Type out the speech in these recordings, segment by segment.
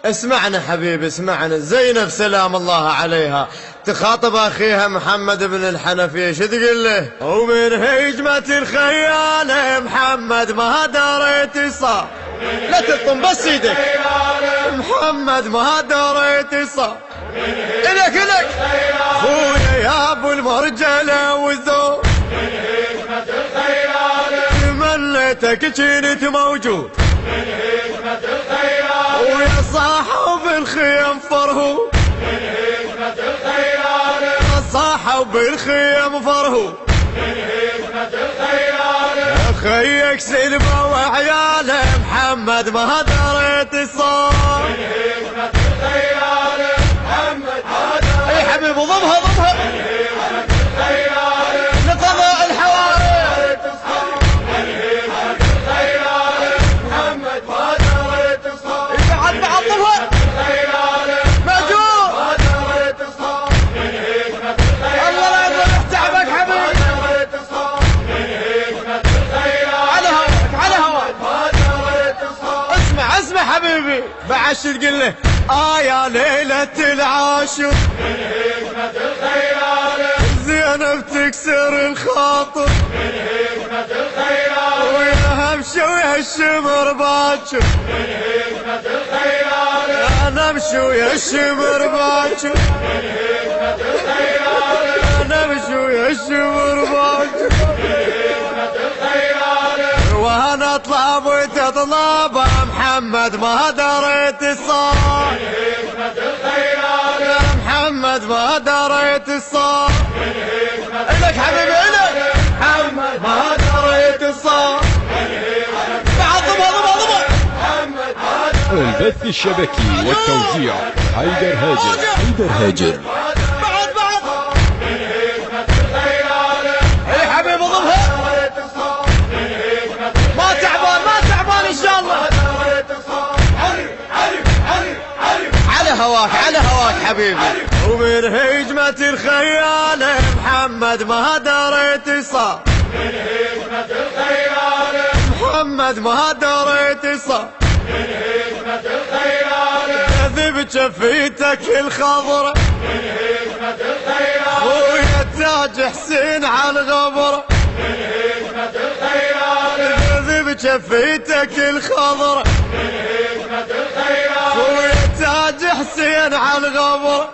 اسمعنا حبيبي اسمعنا. زينب سلام الله عليها تخاطب أخيها محمد بن الحنفية، ايش تقول له؟ ومن هجمة الخيال محمد ما دريت صار، لا تلطم بس ايدك، محمد ما دريت صار، إلك خويا يا ابو المرجله والذوق، تمنيتك كنت موجود، ويا صاحوا بالخيم فرهو، صاحوا بالخيم فرهو، خيك سلمى وعياله محمد ما دريت صار. اي حبيبي ضمها لقضاء الحوائج، بعد ضمها مأجور، الله لا يضيع تعبك حبيبي، على هواك اسمع حبيبي، بعد شو تقول له؟ يا ليلة العاشر زينب تكسر الخاطر، ويا همشي ويا الشمر باكر، انا امشي ويا الشمر باكر، انا امشي ويا الشمر باكر، وانا اطلب وتطلب محمد ما دريت الصار، يا محمد ما دريت الصار، إلك حبيبي إلك محمد ما دريت الصار، بعد ضمها البث الشبكي والتوزيع حيدر هاجر. بعد اي حبيبي ضمها، ما تعبان ان شاء الله، على هواك حبيبي. ومن هجمة الخيال محمد ما دريت صار، محمد ما دريت صار، كذب شفيتك الخضرة، خويا تاج حسين على الغبرة، كذب شفيتك الخضرة، خويا تاج حسين على الغبرة،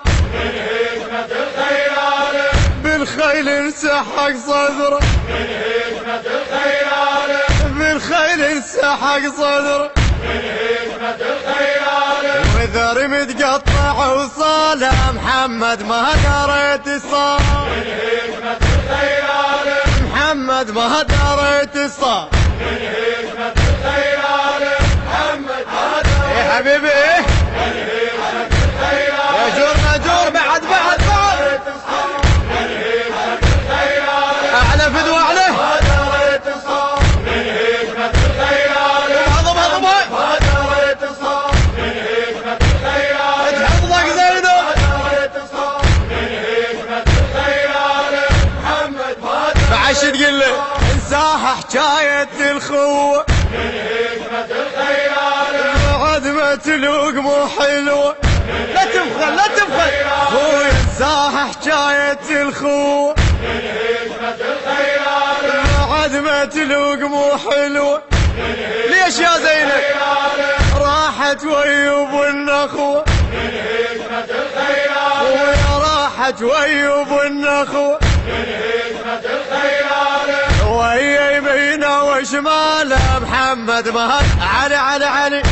بالخيل انسحق صدره، بالخيل انسحق صدره، وذر متقطع وصاله محمد ما دريت صار، محمد ما دريت صار، يا حبيبي ماجور بعد اعلى فدوى عليه، ضمها تحفظك زينب، بعد شو تقول له؟ انساها حكاية الخوة، بعد ما تلوق مو حلوة، لا تبخل خويا انساها حكاية الخوة، بعد ما تلوق مو حلوة، ليش يا زينب؟ راحت ويوب النخوة، ويا راحت ويوب النخوة، وهي يمينه وشماله محمد ما علي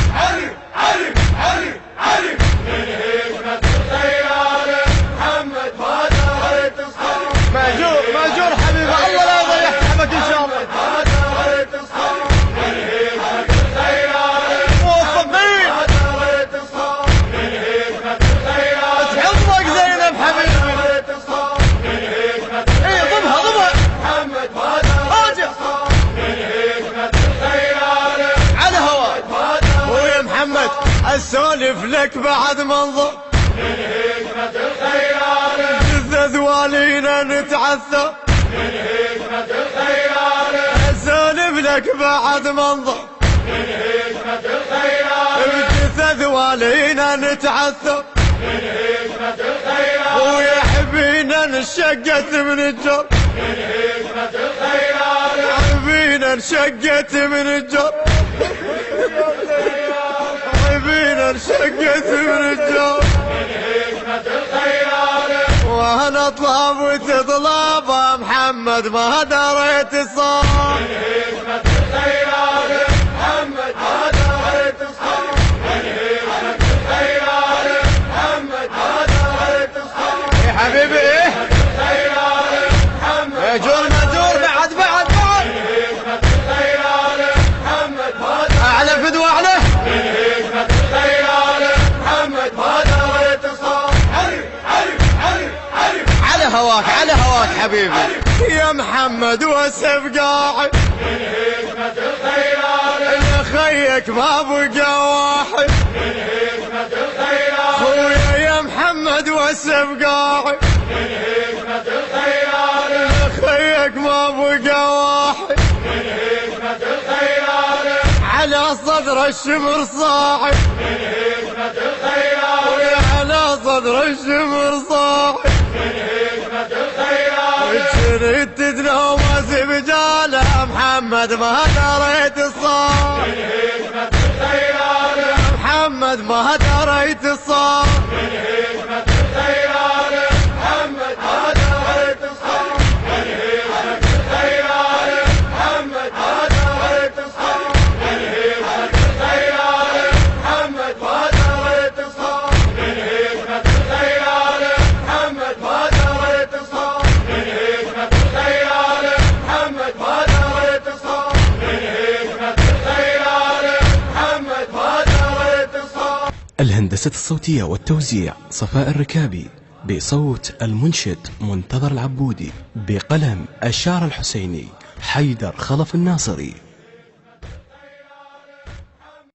ماجور حبيبي، الله لا يضيع تعبك ان شاء الله، موفقين تحفظك زينب حبيبي، اي ضمها راجع على هواك، ويا محمد اسولف لك بعد منظر، جثث والينا نتعثر، اسولف لك بعد منظر، بجثث بذوالينا نتعثر من هجمة الخيال ويحبينا نشقت من الجر من هجمة الخيال يحبينا نشقت من الجر يحبينا نشقت من الجر من هجمة الخيال وانا اطلب وتطلب محمد ما دريت صار من هجمة الخيال محمد ما دريت صار من هجمة الخيال محمد ما دريت صار يا حبيبي ايه الخيال محمد ماجور ماجور بعد بعد بعد من هجمة الخيال محمد ما دريت اعلى فدوى اعلى من هجمة الخيال محمد ما دريت صار علي علي علي علي على هواك على هواك حبيبي يا محمد وسف قاعد من هجمة الخيال يا خيك ما بقى واحد من هجمة الخيال خويا يا محمد وسف قاعد من هجمة الخيال يا خيك ما بقى واحد من هجمة الخيال على صدر الشمر صاحب من هجمة الخيال على صدر الشمر صاحب من هجمة الخيال شريت تدنوم بجاله محمد ما دريت الصار من هجمة الخيال محمد ما دريت الصار من هجمة الخيال محمد ما دريت الصار من هجمة الخيال محمد ما دريت الصار من هجمة الخيال محمد ما دريت الصار من هجمة الخيال محمد ما دريت الصار من هجمة الخيال محمد ما دريت الصار من هجمة الخيال محمد ما دريت الصار. الهندسة الصوتية والتوزيع صفاء الركابي، بصوت المنشد منتظر العبودي، بقلم الشاعر الحسيني حيدر خلف الناصري.